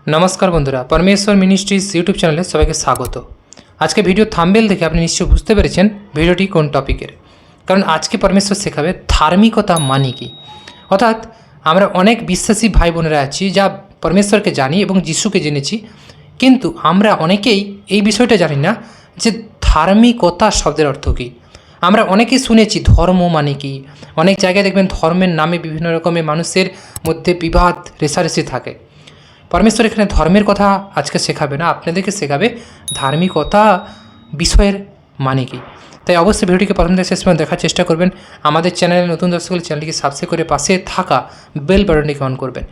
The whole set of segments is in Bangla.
নমস্কার বন্ধুরা, পরমেশ্বর মিনিস্ট্রিজ ইউটিউব চ্যানেলে সবাইকে স্বাগত। আজকে ভিডিও থাম্বনেল দেখে আপনি নিশ্চয়ই বুঝতে পেরেছেন ভিডিওটি কোন টপিকের। কারণ আজকে পরমেশ্বর শেখাবে ধার্মিকতা মানে কি। অর্থাৎ আমরা অনেক বিশ্বাসী ভাই বোনেরা আছি যা পরমেশ্বরকে জানি এবং যিশুকে জেনেছি, কিন্তু আমরা অনেকেই এই বিষয়টা জানি না যে ধার্মিকতা শব্দের অর্থ কী। আমরা অনেকেই শুনেছি ধর্ম মানে কি। অনেক জায়গায় দেখবেন ধর্মের নামে বিভিন্ন রকমের মানুষের মধ্যে বিবাদ রেষারেষি থাকে। পরমেশ্বর এখানে ধর্মের কথা আজকে শেখাবে না, আপনাদেরকে শেখাবে ধার্মিকতা বিষয়ের মানে কি। তাই অবশ্যই ভিডিওটিকে প্রথম থেকে শেষ পর্যন্ত দেখার চেষ্টা করবেন। আমাদের চ্যানেলে নতুন দর্শক হলে চ্যানেলটিকে সাবস্ক্রাইব করে পাশে থাকা বেল বাটনটিকে অন করবেন।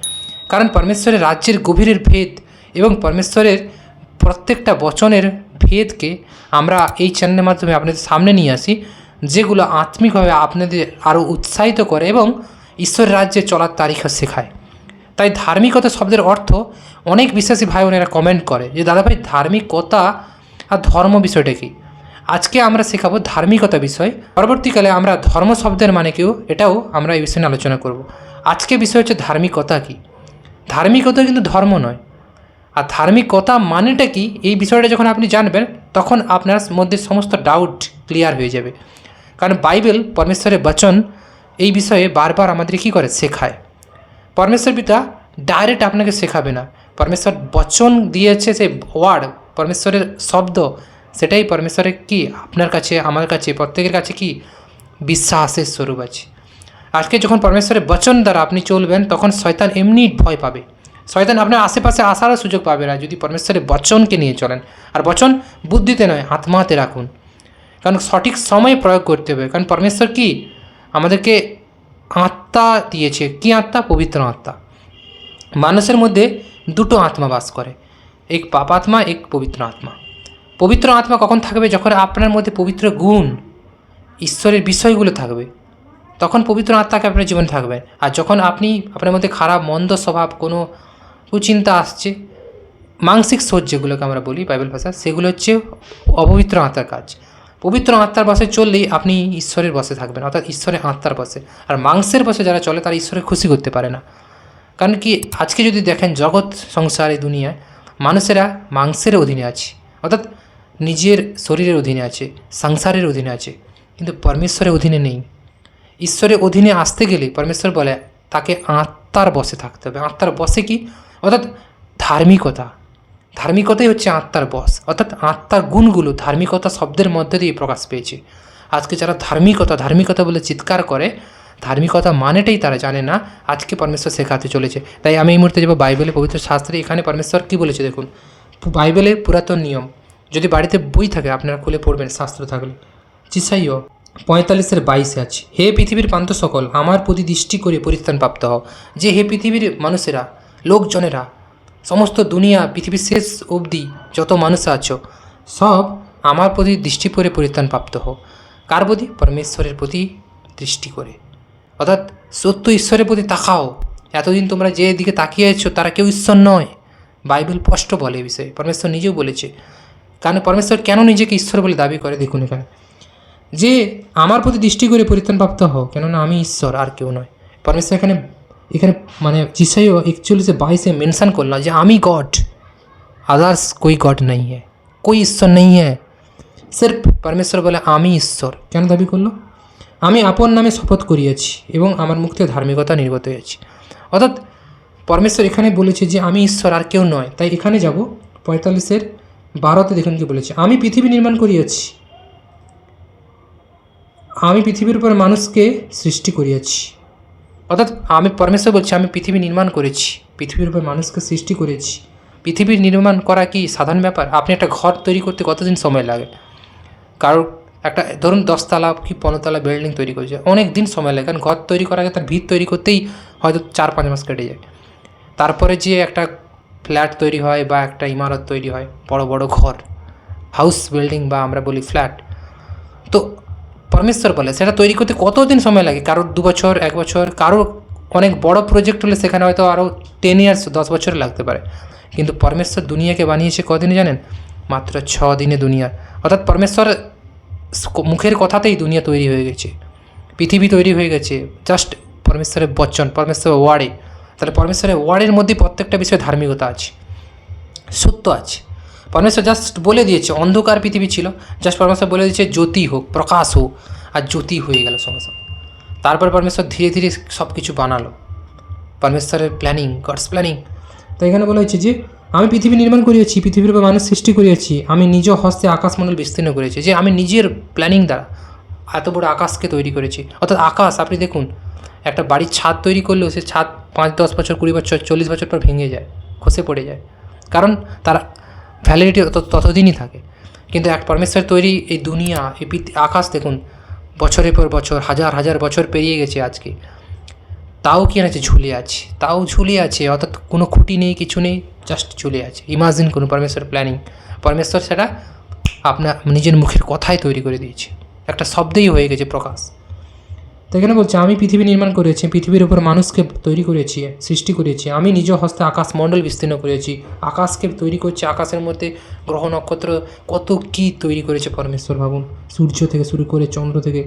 কারণ পরমেশ্বরের রাজ্যের গভীরের ভেদ এবং পরমেশ্বরের প্রত্যেকটা বচনের ভেদকে আমরা এই চ্যানেলের মাধ্যমে আপনাদের সামনে নিয়ে আসি, যেগুলো আত্মিকভাবে আপনাদের আরও উৎসাহিত করে এবং ঈশ্বরের রাজ্যে চলার তারিখও শেখায়। তাই ধার্মিকতা শব্দের অর্থ অনেক বিশ্বাসী ভাই বোনেরা কমেন্ট করে যে দাদাভাই ধার্মিকতা আর ধর্ম বিষয়টা কি। আজকে আমরা শেখাবো ধার্মিকতা বিষয়। পরবর্তীকালে আমরা ধর্ম শব্দের মানে কেউ এটাও আমরা এই বিষয়ে আলোচনা করব। আজকে বিষয় হচ্ছে ধার্মিকতা কি। ধার্মিকতা কিন্তু ধর্ম নয়। আর ধার্মিকতা মানেটা কি, এই বিষয়টা যখন আপনি জানবেন তখন আপনার মধ্যে সমস্ত ডাউট ক্লিয়ার হয়ে যাবে। কারণ বাইবেল পরমেশ্বরের বচন এই বিষয়ে বারবার আমাদের কী করে শেখায়। পরমেশ্বর পিতা ডাইরেক্ট আপনাকে শেখাবে না, পরমেশ্বর বচন দিয়েছে, সেই ওয়ার্ড পরমেশ্বরের শব্দ, সেটাই পরমেশ্বরের কি আপনার কাছে, আমার কাছে, প্রত্যেকের কাছে কি বিশ্বাসের স্বরূপ আছে। আজকে যখন পরমেশ্বরের বচন দ্বারা আপনি চলবেন তখন শয়তান এমনি ভয় পাবে। শয়তান আপনার আশেপাশে আসারও সুযোগ পাবে না যদি পরমেশ্বরের বচনকে নিয়ে চলেন। আর বচন বুদ্ধিতে নয়, আত্মাতে রাখুন। কারণ সঠিক সময়ে প্রয়োগ করতে হবে। কারণ পরমেশ্বর কি আমাদেরকে আত্মা দিয়েছে। কি আত্মা? পবিত্র আত্মা। মানুষের মধ্যে দুটো আত্মা বাস করে, এক পাপ আত্মা, এক পবিত্র আত্মা। পবিত্র আত্মা কখন থাকবে? যখন আপনার মধ্যে পবিত্র গুণ, ঈশ্বরের বিষয়গুলো থাকবে, তখন পবিত্র আত্মাকে আপনার জীবনে থাকবে। আর যখন আপনি আপনার মধ্যে খারাপ মন্দ স্বভাব, কোনো কুচিন্তা আসছে, মানসিক সোচ যেগুলোকে আমরা বলি বাইবেল ভাষা, সেগুলো হচ্ছে অপবিত্র আত্মার কাজ। পবিত্র আত্মার বসে চললেই আপনি ঈশ্বরের বসে থাকবেন, অর্থাৎ ঈশ্বরের আত্মার বসে। আর মাংসের বসে যারা চলে তারা ঈশ্বরের খুশি করতে পারে না। কারণ কি, আজকে যদি দেখেন জগৎ সংসারে দুনিয়ায় মানুষেরা মাংসের অধীনে আছে, অর্থাৎ নিজের শরীরের অধীনে আছে, সংসারের অধীনে আছে, কিন্তু পরমেশ্বরের অধীনে নেই। ঈশ্বরের অধীনে আসতে গেলে পরমেশ্বর বলে তাকে আত্মার বসে থাকতে হবে। আত্মার বসে কি? অর্থাৎ ধার্মিকতা। ধার্মিকতাই হচ্ছে আত্মার বস, অর্থাৎ আত্মার গুণগুলো ধার্মিকতা শব্দের মধ্যে দিয়ে প্রকাশ পেয়েছে। আজকে যারা ধার্মিকতা বলে চিৎকার করে, ধার্মিকতা মানেটাই তারা জানে না। আজকে পরমেশ্বর শেখাতে চলেছে। তাই আমি এই মুহূর্তে যাবো বাইবেলে, পবিত্র শাস্ত্রে। এখানে পরমেশ্বর কী বলেছে দেখুন। বাইবেলের পুরাতন নিয়ম, যদি বাড়িতে বই থাকে আপনারা খুলে পড়বেন, শাস্ত্র থাকলে। চিসাইও 45:22 আছে, হে পৃথিবীর প্রান্ত সকল আমার প্রতি দৃষ্টি করে পরিত্রাণ প্রাপ্ত হও। যে হে পৃথিবীর মানুষেরা, লোকজনেরা, সমস্ত দুনিয়া, পৃথিবীর শেষ অবধি যত মানুষ আছো, সব আমার প্রতি দৃষ্টি করে পরিত্রাণ প্রাপ্ত হও। কার প্রতি? পরমেশ্বরের প্রতি দৃষ্টি করে, অর্থাৎ সত্য ঈশ্বরের প্রতি তাকাও। এতদিন তোমরা যে দিকে তাকিয়েছো তারা কেউ ঈশ্বর নয়। বাইবেল স্পষ্ট বলে এই বিষয়ে, পরমেশ্বর নিজেও বলেছে। কারণ পরমেশ্বর কেন নিজেকে ঈশ্বর বলে দাবি করে দেখুন এখানে, যে আমার প্রতি দৃষ্টি করে পরিত্রাণ প্রাপ্ত হও, কেননা আমি ঈশ্বর, আর কেউ নয়। পরমেশ্বর এখানে মানে जिसाइयो 41:22 मेंशन करना যে আমি गॉड, अदर्स कोई गॉड नहीं है, कोई ঈশ্বর नहीं है, सिर्फ परमेश्वर বলে আমি ঈশ্বর। কেন দাবি করলো? আমি আপন নামে শপথ করিয়াছি এবং আমার মুখ থেকে ধার্মিকতা নির্গত হয়েছে। অর্থাৎ পরমেশ্বর এখানে বলেছে যে আমি ঈশ্বর, আর কেউ নয়। তাই এখানে যাব 45:12 দেখুন কি বলেছে, আমি পৃথিবী নির্মাণ করিয়াছি, আমি পৃথিবীর উপর মানুষকে সৃষ্টি করিয়াছি। অর্থাৎ আমি পরমেশ্বর বলছি আমি পৃথিবী নির্মাণ করেছি, পৃথিবীর উপর মানুষকে সৃষ্টি করেছি। পৃথিবীর নির্মাণ করা কি সাধারণ ব্যাপার? আপনি একটা ঘর তৈরি করতে কতদিন সময় লাগে? কারোর একটা ধরুন 10 তলা কি 15 তলা বিল্ডিং তৈরি করেছে, অনেক দিন সময় লাগে। কারণ ঘর তৈরি করার আগে তার ভিত তৈরি করতেই হয়তো 4-5 মাস কেটে যায়। তারপরে যে একটা ফ্ল্যাট তৈরি হয় বা একটা ইমারত তৈরি হয়, বড় বড় ঘর, হাউস বিল্ডিং বা আমরা বলি ফ্ল্যাট, তো পরমেশ্বর বলে সেটা তৈরি করতে কতদিন সময় লাগে? কারোর 2 বছর, 1 বছর, কারোর অনেক বড় প্রজেক্ট হলে সেখানে হয়তো আরও 10 ইয়ার্স, 10 বছর লাগতে পারে। কিন্তু পরমেশ্বর দুনিয়াকে বানিয়েছে কদিনে জানেন? মাত্র 6 দিনে দুনিয়া। অর্থাৎ পরমেশ্বর মুখের কথাতেই দুনিয়া তৈরি হয়ে গেছে, পৃথিবী তৈরি হয়ে গেছে জাস্ট পরমেশ্বরের বচন, পরমেশ্বরের ওয়ার্ডে। তাহলে পরমেশ্বরের ওয়ার্ডের মধ্যে প্রত্যেকটা বিষয়ে ধার্মিকতা আছে। সত্য আছে। পরমেশ্বর জাস্ট বলে দিয়েছে অন্ধকার পৃথিবী ছিল, জাস্ট পরমেশ্বর বলে দিয়েছে জ্যোতি হোক, প্রকাশ হোক, আর জ্যোতি হয়ে গেল সঙ্গে সঙ্গে। তারপর পরমেশ্বর ধীরে ধীরে সব কিছু বানালো, পরমেশ্বরের প্ল্যানিং, গডস প্ল্যানিং। তো এখানে বলা হয়েছে যে আমি পৃথিবী নির্মাণ করিয়েছি, পৃথিবীর উপর মানুষ সৃষ্টি করিয়েছি, আমি নিজ হস্তে আকাশমণ্ডল বিস্তীর্ণ করেছি, যে আমি নিজের প্ল্যানিং দ্বারা এত বড় আকাশকে তৈরি করেছি। অর্থাৎ আকাশ, আপনি দেখুন একটা বাড়ির ছাদ তৈরি করলেও সে ছাদ 5-10 বছর, 20 বছর, 40 বছর পর ভেঙে যায়, খসে পড়ে যায়, কারণ তার ভ্যালিডিটি ততদিনই থাকে। কিন্তু এক পরমেশ্বর তৈরি এই দুনিয়া, এই আকাশ দেখুন বছরের পর বছর, হাজার হাজার বছর পেরিয়ে গেছে আজকে, তাও কি আছে, ঝুলে আছে, তাও ঝুলে আছে। অর্থাৎ কোনো খুঁটি নেই, কিছু নেই, জাস্ট ঝুলে আছে। ইমাজিন করুন পরমেশ্বর প্ল্যানিং, পরমেশ্বর সেটা আপনার নিজের মুখের কথাই তৈরি করে দিয়েছে, একটা শব্দেই হয়ে গেছে প্রকাশ। তো এখানে বলছে আমি পৃথিবী নির্মাণ করেছি, পৃথিবীর উপর মানুষকে তৈরি করেছি, সৃষ্টি করেছি, আমি নিজ হস্তে আকাশমণ্ডল বিস্তীর্ণ করেছি, আকাশকে তৈরি করছি, আকাশের মধ্যে গ্রহ নক্ষত্র কত কী তৈরি করেছে পরমেশ্বর, ভাবুন, সূর্য থেকে শুরু করে চন্দ্র থেকে।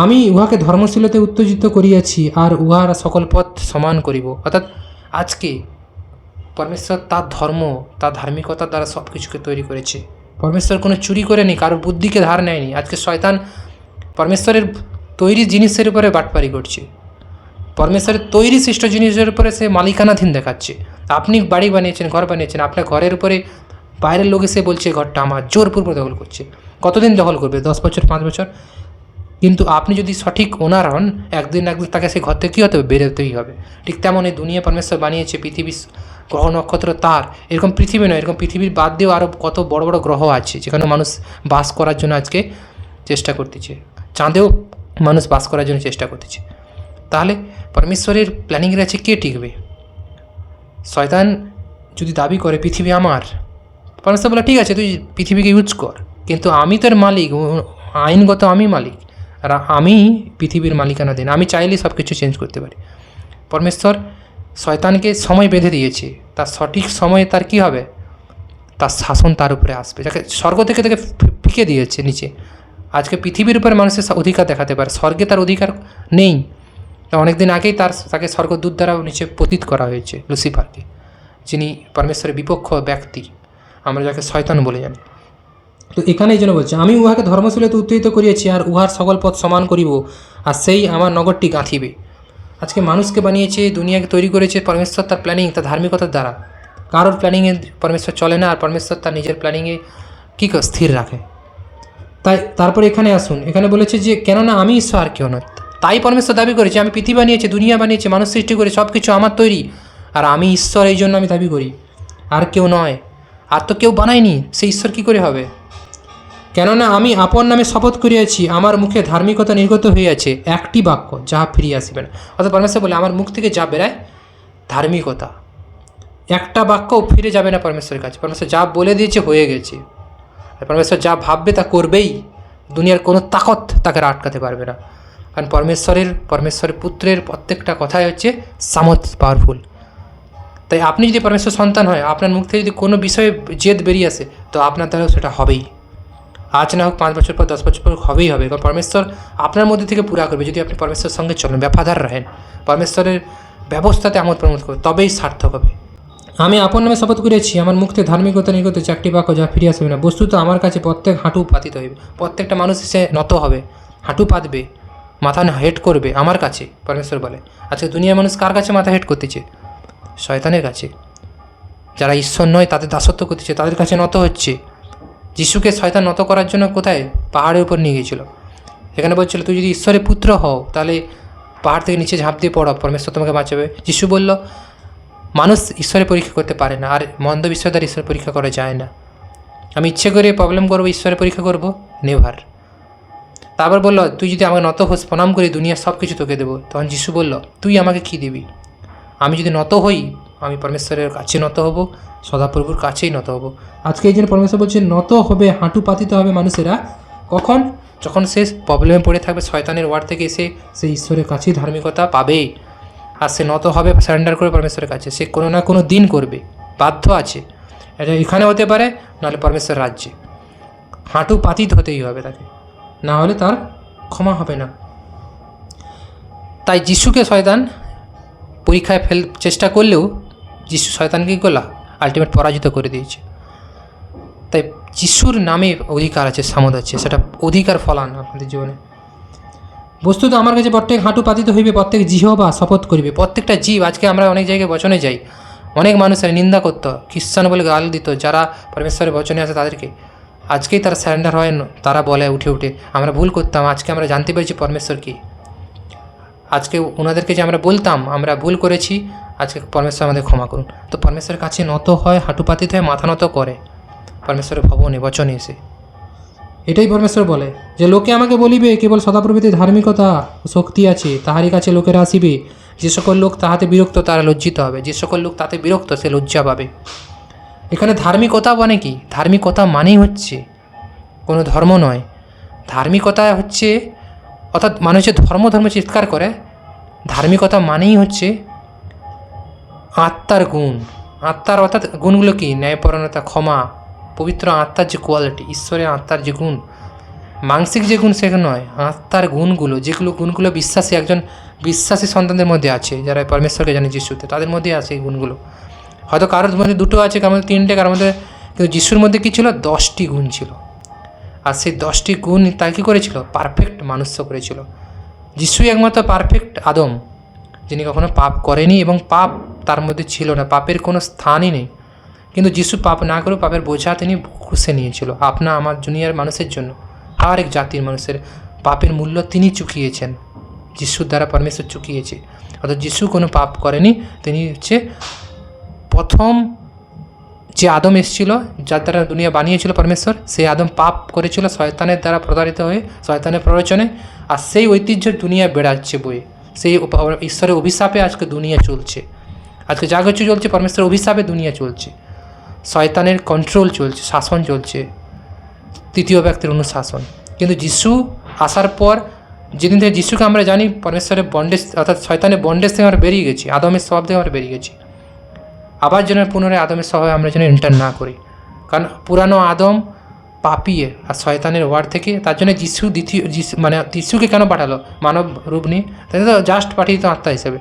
আমি উহাকে ধর্মশীলতে উত্তেজিত করিয়াছি, আর উহার সকল পথ সমান করিব। অর্থাৎ আজকে পরমেশ্বর তার ধর্ম, তার ধার্মিকতার দ্বারা সব কিছুকে তৈরি করেছে। পরমেশ্বর কোনো চুরি করেনি, কারোর বুদ্ধিকে ধার নেয়নি। আজকে শয়তান পরমেশ্বরের তৈরি জিনিসের উপরে বাটপারি করছে, পরমেশ্বরের তৈরি সৃষ্ট জিনিসের উপরে সে মালিকানাধীন দেখাচ্ছে। আপনি বাড়ি বানিয়েছেন, ঘর বানিয়েছেন, আপনার ঘরের উপরে বাইরের লোক এসে বলছে ঘরটা আমার, জোরপূর্বক দখল করছে। কতদিন দখল করবে? 10 বছর, 5 বছর। কিন্তু আপনি যদি সঠিক ওনার হন, একদিন তাকে সেই ঘর থেকে কী হতে হবে? বেরোতেই হবে। ঠিক তেমন এই দুনিয়া পরমেশ্বর বানিয়েছে, পৃথিবী, গ্রহ নক্ষত্র তার। এরকম পৃথিবী নয়, এরকম পৃথিবীর বাদ দিয়েও আরও কত বড় বড় গ্রহ আছে যেখানে মানুষ বাস করার জন্য আজকে চেষ্টা করতেছে। চাঁদেও মানুষ বাস করার জন্য চেষ্টা করতেছে। তাহলে পরমেশ্বরের প্ল্যানিংয়ের আছে কে টিকবে? শয়তান যদি দাবি করে পৃথিবী আমার, পরমেশ্বর বলে ঠিক আছে তুই পৃথিবীকে ইউজ কর, কিন্তু আমি তোর মালিক, আইনগত আমি মালিক, আর আমি পৃথিবীর মালিকানা দিন, আমি চাইলেই সব কিছু চেঞ্জ করতে পারি। পরমেশ্বর শয়তানকে সময় বেঁধে দিয়েছে, তার সঠিক সময়ে তার কী হবে? তার শাসন তার উপরে আসবে, যাকে স্বর্গ থেকে তাকে ফিকে দিয়েছে নিচে। আজকে পৃথিবীর উপরে মানুষের অধিকার দেখাতে পারে, স্বর্গে তার অধিকার নেই। অনেকদিন আগেই তাকে স্বর্গদূত দ্বারা নিচে পতিত করা হয়েছে, লুসিফারকে, যিনি পরমেশ্বরের বিপক্ষ ব্যক্তি, আমরা যাকে শয়তান বলে জানি। তো এখানে এই জন্য বলছে আমি উহাকে ধর্মশীলতে উত্তেজিত করিয়েছি, আর উহার সকল পথ সমান করিব, আর সেই আমার নগরটি গাঁথিবে। আজকে মানুষকে বানিয়েছে, দুনিয়াকে তৈরি করেছে পরমেশ্বর তার প্ল্যানিং, তার ধার্মিকতার দ্বারা। কারোর প্ল্যানিংয়ে পরমেশ্বর চলে না, আর পরমেশ্বর তার নিজের প্ল্যানিংয়ে কী স্থির রাখে। তাই তারপর এখানে আসুন, এখানে বলেছে যে কেননা আমি ঈশ্বর আর কেউ নয়। তাই পরমেশ্বর দাবি করেছে আমি পৃথিবী বানিয়েছি, দুনিয়া বানিয়েছে, মানুষ সৃষ্টি করে, সব কিছু আমার তৈরি, আর আমি ঈশ্বর, এই জন্য আমি দাবি করি, আর কেউ নয়। আর তো কেউ বানায়নি, সে ঈশ্বর কী করে হবে? কেননা আমি আপন নামে শপথ করিয়াছি, আমার মুখে ধার্মিকতা নির্গত হইয়াছে, একটি বাক্য যাহা ফিরিয়ে আসিবে না। অর্থাৎ পরমেশ্বর বলে আমার মুখ থেকে যা বেরায় ধার্মিকতা, একটা বাক্যও ফিরে যাবে না পরমেশ্বরের কাছে। পরমেশ্বর যা বলে দিয়েছে হয়ে গেছে, আর পরমেশ্বর যা ভাববে তা করবেই। দুনিয়ার কোনো তাকত তাকে আটকাতে পারবে না, কারণ পরমেশ্বরের পুত্রের প্রত্যেকটা কথাই হচ্ছে সামর্থ, পাওয়ারফুল। তাই আপনি যদি পরমেশ্বর সন্তান হয়, আপনার মুখ থেকে যদি কোনো বিষয়ে জেদ বেরিয়ে আসে, তো আপনার দ্বারাও সেটা হবেই। আজ না হোক 5 বছর পর, 10 বছর পর হবেই হবে, কারণ পরমেশ্বর আপনার মধ্যে থেকে পুরা করবে যদি আপনি পরমেশ্বরের সঙ্গে চলেন, ব্যাপাদার রাখেন, পরমেশ্বরের ব্যবস্থাতে আমোদ প্রমোদ করবে, তবেই সার্থক হবে। আমি আপন নামে শপথ করেছি, আমার মুখ থেকে ধার্মিকতা নির্গত চারটি বাক্য যা ফিরে আসবে না। বস্তুত আমার কাছে প্রত্যেক হাঁটু পাতিত হইবে, প্রত্যেকটা মানুষ এসে নত হবে, হাঁটু পাতবে, মাথা হেট করবে আমার কাছে, পরমেশ্বর বলে। আজকে দুনিয়ার মানুষ কার কাছে মাথা হেট করতেছে? শয়তানের কাছে। যারা ঈশ্বর নয় তাদের দাসত্ব করতেছে, তাদের কাছে নত হচ্ছে। যিশুকে শয়তান নত করার জন্য কোথায়? পাহাড়ের উপর নিয়ে গিয়েছিল। এখানে বলছিল তুই যদি ঈশ্বরের পুত্র হও তাহলে পাহাড় থেকে নিচে ঝাঁপ দিয়ে পড়ো, পরমেশ্বর তোমাকে বাঁচাবে। যিশু বলল মানুষ ঈশ্বরের পরীক্ষা করতে পারে না, আর মন্দ বিষয় দ্বারা ঈশ্বরের পরীক্ষা করা যায় না। আমি ইচ্ছে করে প্রবলেম করবো, ঈশ্বরের পরীক্ষা করবো? নেভার। তারপর বললো তুই যদি আমাকে নত হোস, প্রণাম করি, দুনিয়ার সব কিছু তোকে দেবো। তখন যিশু বলল তুই আমাকে কী দিবি? আমি যদি নত হই, আমি পরমেশ্বরের কাছে নত হব, সদাপ্রভুর কাছেই নত হব। আজকে এই জন্য পরমেশ্বর বলছে নত হবে, হাঁটু পাতিতে হবে মানুষেরা। কখন? যখন সে প্রবলেমে পড়ে থাকবে, শয়তানের ওয়ার্ড থেকে এসে সে ঈশ্বরের কাছেই ধার্মিকতা পাবে, আর সে নত হবে, সারেন্ডার করে পরমেশ্বরের কাছে। সে কোনো না কোনো দিন করবে, বাধ্য আছে। এটা এখানে হতে পারে, নাহলে পরমেশ্বর রাজ্যে হাঁটু পাতিত হতেই হবে তাকে, না হলে তার ক্ষমা হবে না। তাই যিশুকে শয়তান পরীক্ষায় চেষ্টা করলেও যিশু শয়তানকে করলা আলটিমেট পরাজিত করে দিয়েছে। তাই যিশুর নামে অধিকার আছে, সামর্থ্য আছে, সেটা অধিকার ফলান আপনাদের জীবনে। বস্তুত আমার কাছে প্রত্যেক হাঁটু পাতিত হইবে, প্রত্যেক জিহ্বা শপথ করিবে। প্রত্যেকটা জীব, আজকে আমরা অনেক জায়গায় বচনে যাই, অনেক মানুষের নিন্দা করতো, খ্রিস্টান বলে গাল দিত, যারা পরমেশ্বরের বচনে আসে তাদেরকে আজকেই তারা স্যারেন্ডার হয়, তারা বলে উঠে উঠে আমরা ভুল করতাম, আজকে আমরা জানতে পেরেছি পরমেশ্বর কী। আজকে ওনাদেরকে যে আমরা বলতাম আমরা ভুল করেছি, আজকে পরমেশ্বর আমাদের ক্ষমা করুন। তো পরমেশ্বরের কাছে নত হয়, হাঁটু পাতিত হয়, মাথা নত করে পরমেশ্বরের ভবনে বচনে এসে। এটাই পরমেশ্বর বলে যে লোকে আমাকে বলিবে কেবল সদাপ্রভৃতি ধার্মিকতা শক্তি আছে, তাহারই কাছে লোকেরা আসিবে। যে সকল লোক তাহাতে বিরক্ত তারা লজ্জিত হবে, যে সকল লোক তাতে বিরক্ত সে লজ্জা পাবে। এখানে ধার্মিকতা মানে কি? ধার্মিকতা মানেই হচ্ছে কোনো ধর্ম নয়। ধার্মিকতা হচ্ছে, অর্থাৎ মানুষ যে ধর্ম চিৎকার করে, ধার্মিকতা মানেই হচ্ছে আত্মার গুণ। আত্মার অর্থাৎ গুণগুলো কি? ন্যায়পরায়ণতা, ক্ষমা, পবিত্র আত্মার যে কোয়ালিটি, ঈশ্বরের আত্মার যে গুণ, মানসিক যে গুণ সেগুলো নয়, আত্মার গুণগুলো, যেগুলো গুণগুলো বিশ্বাসী একজন বিশ্বাসী সন্তানদের মধ্যে আছে, যারা পরমেশ্বরকে জানে যিশুতে, তাদের মধ্যে আছে এই গুণগুলো। হয়তো কারোর মধ্যে 2টো আছে, কারোর মধ্যে 3টে, কারোর মধ্যে, কিন্তু যিশুর মধ্যে কী ছিল? 10টি গুণ ছিল। আর সেই 10টি গুণ তাই কী করেছিল? পারফেক্ট মানুষ্য করেছিল। যিশুই একমাত্র পারফেক্ট আদম, যিনি কখনো পাপ করেনি এবং পাপ তার মধ্যে ছিল না, পাপের কোনো স্থানই নেই। কিন্তু যিশু পাপ না করে পাপের বোঝা তিনি ক্রুশে নিয়েছিল আপনা আমার দুনিয়ার মানুষের জন্য, আর এক জাতির মানুষের পাপের মূল্য তিনি চুকিয়েছেন, যিশুর দ্বারা পরমেশ্বর চুকিয়েছে। অর্থাৎ যিশু কোনো পাপ করেনি, তিনি হচ্ছে প্রথম যে আদম এসেছিল, যার দ্বারা দুনিয়া বানিয়েছিল পরমেশ্বর, সেই আদম পাপ করেছিল শয়তানের দ্বারা প্রতারিত হয়ে, শয়তানের প্ররোচনে। আর সেই ঐতিহ্য দুনিয়া বেড়াচ্ছে বয়ে, সেই ঈশ্বরের অভিশাপে আজকে দুনিয়া চলছে। আজকে যা কিছু চলছে পরমেশ্বরের অভিশাপে দুনিয়া চলছে, শয়তানের কন্ট্রোল চলছে, শাসন চলছে, তৃতীয় ব্যক্তির অনুশাসন। কিন্তু যিশু আসার পর, যেদিন থেকে যিশুকে আমরা জানি পরমেশ্বরের বন্ডেজ, অর্থাৎ শয়তানের বন্ডেজ থেকে আমরা বেরিয়ে গেছি, আদমের স্বভাব থেকে আমরা বেরিয়ে গেছি, আবার যেন পুনরায় আদমের স্বভাবে আমরা যেন এন্টার না করি। কারণ পুরানো আদম পাপিয়ে আর শয়তানের ওয়ার্ড থেকে, তার জন্য যিশুকে কেন পাঠালো মানব রূপ নিয়ে? তাই তো জাস্ট পাঠিত আত্মা হিসেবে।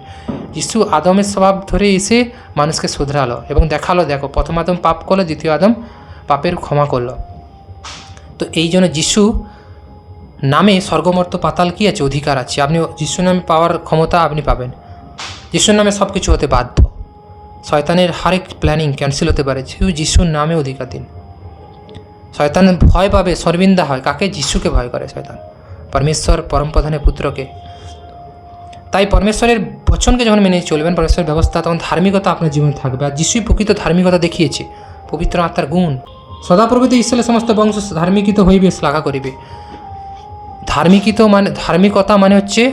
যিশু আদমের স্বভাব ধরে এসে মানুষকে শুধরালো এবং দেখালো, দেখো প্রথম আদম পাপ করলো, দ্বিতীয় আদম পাপের ক্ষমা করলো। তো এই জন্য যিশু নামে স্বর্গমর্ত পাতাল কি আছে? অধিকার আছে। আপনি যিশু নামে পাওয়ার ক্ষমতা আপনি পাবেন। যিশুর নামে সব কিছু হতে বাধ্য, শয়তানের হারেক প্ল্যানিং ক্যান্সেল হতে পারে, যিশুর নামে অধিকার দিন। শয়তান ভয় পাবে, শর্মিন্দা হয় কাকে? যিশুকে ভয় করে শয়তান, পরমেশ্বর পরমপ্রধানের পুত্রকে। তাই পরমেশ্বরের বচনকে যখন মেনে চলবেন, পরমেশ্বরের ব্যবস্থা, তখন ধার্মিকতা আপনার জীবনে থাকবে। আর যিশুই প্রকৃত ধার্মিকতা দেখিয়েছে, পবিত্র আত্মার গুণ। সদাপ্রভৃতি ঈশ্বরের সমস্ত বংশ ধার্মিকিত হইবে, শ্লাঘা করিবে। ধার্মিকতা মানে হচ্ছে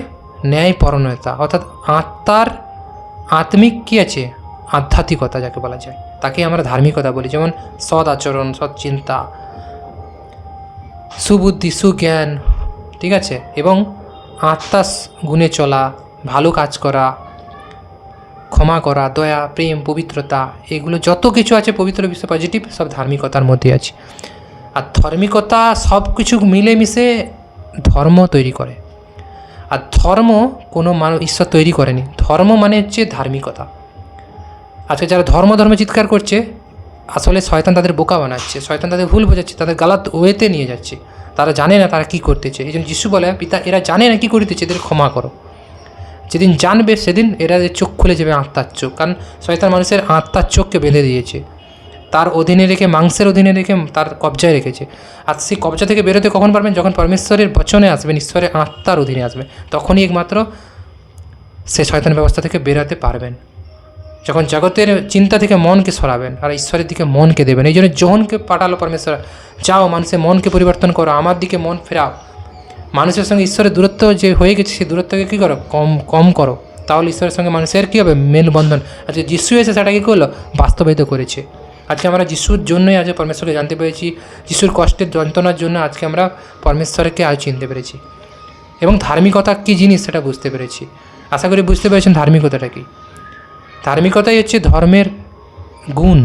ন্যায়পরায়ণতা, অর্থাৎ আত্মিক কী আছে? আধ্যাত্মিকতা যাকে বলা যায়, তাকে আমরা ধার্মিকতা বলি। যেমন সৎ আচরণ, সৎ চিন্তা, সুবুদ্ধি, সুজ্ঞান, ঠিক আছে, এবং আত্মার গুণে চলা, ভালো কাজ করা, ক্ষমা করা, দয়া, প্রেম, পবিত্রতা, এগুলো যত কিছু আছে পবিত্র বিষয় পজিটিভ, সব ধার্মিকতার মধ্যে আছে। আর ধার্মিকতা সব কিছু মিলেমিশে ধর্ম তৈরি করে। আর ধর্ম কোনো মানুষ ঈশ্বর তৈরি করেনি, ধর্ম মানে হচ্ছে ধার্মিকতা। আজকে যারা ধর্ম চিৎকার করছে, আসলে শয়তান তাদের বোকা বানাচ্ছে, শয়তান তাদের ভুল বোঝাচ্ছে, তাদের গালাত ওয়েতে নিয়ে যাচ্ছে। তারা জানে না তারা কী করতেছে। এই জন্য যিশু বলে, পিতা এরা জানে না কী করিতেছে, এদের ক্ষমা করো। যেদিন জানবে সেদিন এদের চোখ খুলে যাবে, আত্মার চোখ। কারণ শয়তান মানুষের আত্মার চোখকে বেঁধে দিয়েছে, তার অধীনে রেখে, মাংসের অধীনে রেখে তার কবজায় রেখেছে। আর সেই কবজা থেকে বেরোতে কখন পারবেন? যখন পরমেশ্বরের বচনে আসবেন, ঈশ্বরের আত্মার অধীনে আসবে, তখনই একমাত্র সে শয়তানের ব্যবস্থা থেকে বেরোতে পারবেন। যখন জগতের চিন্তা থেকে মনকে সরাবেন আর ঈশ্বরের দিকে মনকে দেবেন। এই জন্য যোহনকে পাঠালো পরমেশ্বর, যাও মানুষের মনকে পরিবর্তন করো, আমার দিকে মন ফেরাও। মানুষের সঙ্গে ঈশ্বরের দূরত্ব যে হয়ে গেছে, সেই দূরত্বকে কী করো? কম করো, তাহলে ঈশ্বরের সঙ্গে মানুষের কী হবে? মেলবন্ধন। আজকে যিশু এসে সেটা কী করলো? বাস্তবায়িত করেছে। আজকে আমরা যিশুর জন্যই আজ পরমেশ্বরকে জানতে পেরেছি, যিশুর কষ্টের যন্ত্রণার জন্য আজকে আমরা পরমেশ্বরকে আজ চিনতে পেরেছি, এবং ধার্মিকতা কী জিনিস সেটা বুঝতে পেরেছি। আশা করি বুঝতে পেরেছেন ধার্মিকতাটা কী। ধার্মিকতাই হচ্ছে ধর্মের গুণ।